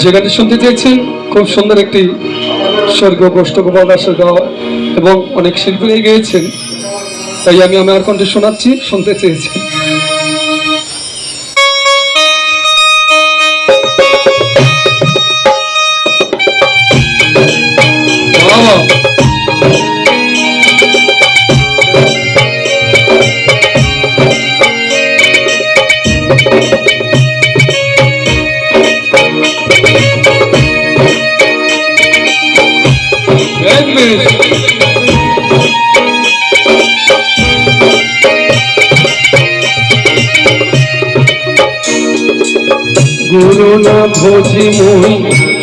যে গানটি শুনতে চেয়েছেন খুব সুন্দর একটি স্বর্গীয় গোষ্ঠগোপাল দাসের গাওয়া এবং অনেক শিল্পীরাই গেয়েছেন, তাই আমি আমার কণ্ঠে শোনাচ্ছি, শুনতে চেয়েছেন। গুরু না ভোজি মই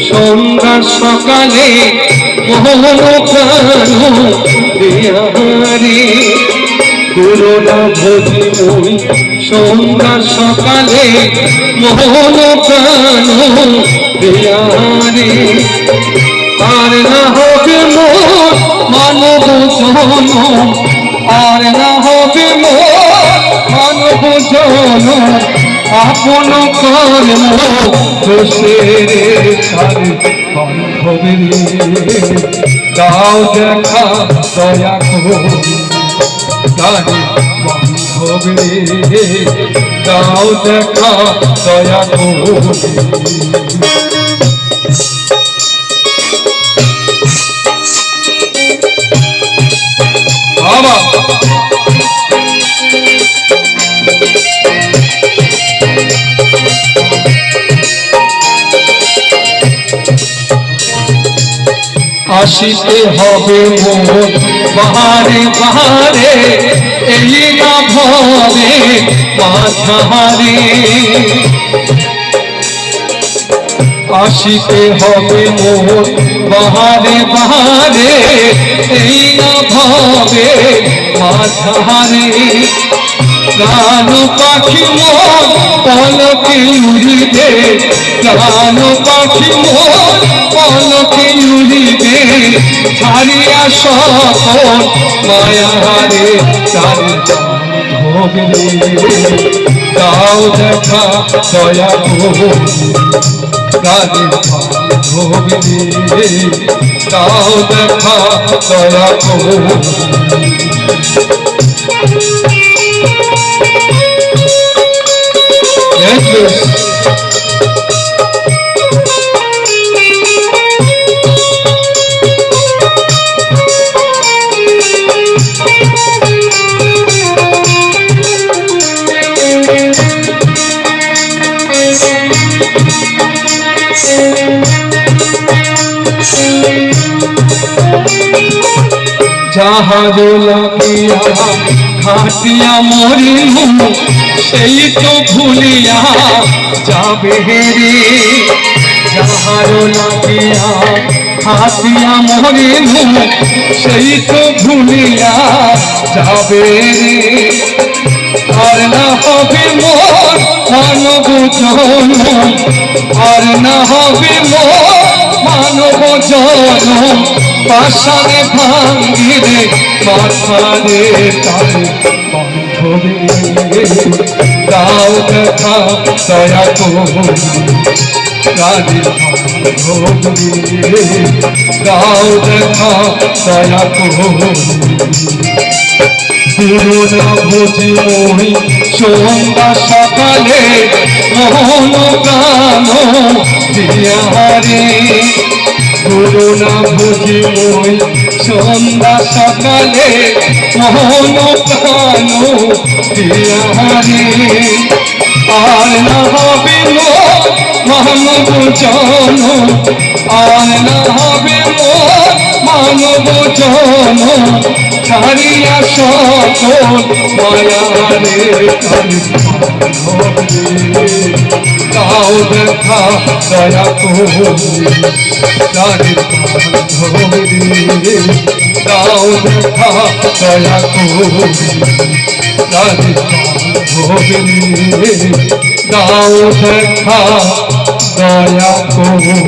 সন্ধ্যা সকালে মোহন প্রাণ বিহারে, গুরু না ভোজি মই সন্ধ্যা সকালে মোহন প্রাণ বিহারে। আর না হবে মোর মানব জন, আর না হবে মোর মানব জন, আপন কর্ম দোষের ছাড়ে বান্ধবী দাও দেখা দয়া করে বান্ধবী দাও দেখা দয়া করে। আসিতে হবে মোর বাহারে বাহারে, এই না ভবে মাঝারে। আসিতে হবে মোর বাহারে বাহারে, এই না ভবে মাঝারে। প্রাণ পাখি মোর পলকে উড়িবে, প্রাণ পাখি মোর পলকে উড়িবে, ছাড়িয়া সকল মায়ারে তারে ভোগরে। দাও দেখা দয়া করে তারে ভোগরে, দাও দেখা দয়া করে। যাহার লাগিয়া খাটিয়া মরিলু সেই তো ভুলিয়া যাবে রে, যাহার লাগিয়া খাটিয়া মরিলু সেই তো ভুলিয়া যাবে রে। আর না হবে মোর মানব জন, আর না হবে মোর মানব জন, পাশানে ভাঙ্গিরে মাথারে তারে বান্ধবী দাও দেখা দয়া করে তারে বান্ধবী দাও দেখা দয়া করে। গুরু না ভোজি মই সন্ধ্যা সকালে মোহন প্রাণ বিহারে, গুরু না ভোজি মই সন্ধ্যা সকালে মোহন প্রাণ বিহারে। আর না হবে মোর মানব জন, আর না হবে মোর মানব জন, ছাড়িয়া সকল মায়ারে তারে বান্ধবী দাও দেখা দয়া করে তারে বান্ধবী দাও দেখা দয়া করে তারে বান্ধবী দাও দেখা দয়া করে।